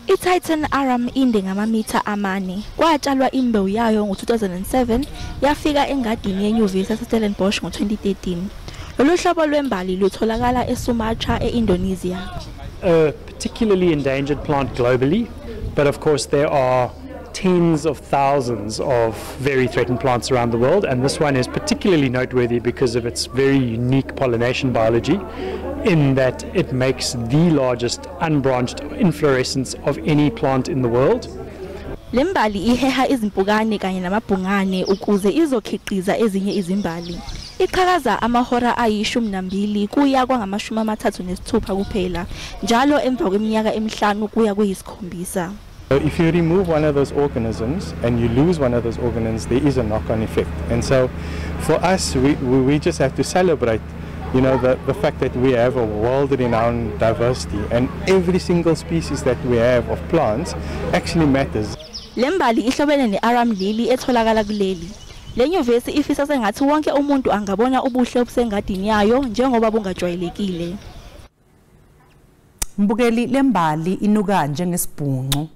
I-Titan arum inde ngamamitha amane. Kwatshalwa imbewu yayo ngo-2007 yafika engadini yenyuvesi yase-Stellenbosch ngo-2013. Lolu hlobo lwembali lutholakala eSumatra e-Indonesia. A particularly endangered plant globally, but of course there are tens of thousands of very threatened plants around the world, and this one is particularly noteworthy because of its very unique pollination biology, in that it makes the largest unbranched inflorescence of any plant in the world. Lembali iheha izimpukane kanye namabhungane ukuze izokhiqiza ezinye izimbali. Iqhakaza amahora ayi-12 kuya kwangama-36 kuphela, njalo emva kweminyaka emihlanu kuya kuyi-7. If you remove one of those organisms and you lose one of those organisms, there is a knock-on effect. And so for us, we just have to celebrate, the fact that we have a world-renowned diversity, and every single species that we have of plants actually matters. Lembali ihlobene ne-arum lily etholakala kuleli. Le nyuvesi ifisa sengathi wonke umuntu angabona ubuhle obusengadini yayo njengoba bungajwayelekile. Mbukeli lembali inuka njengesibhucu.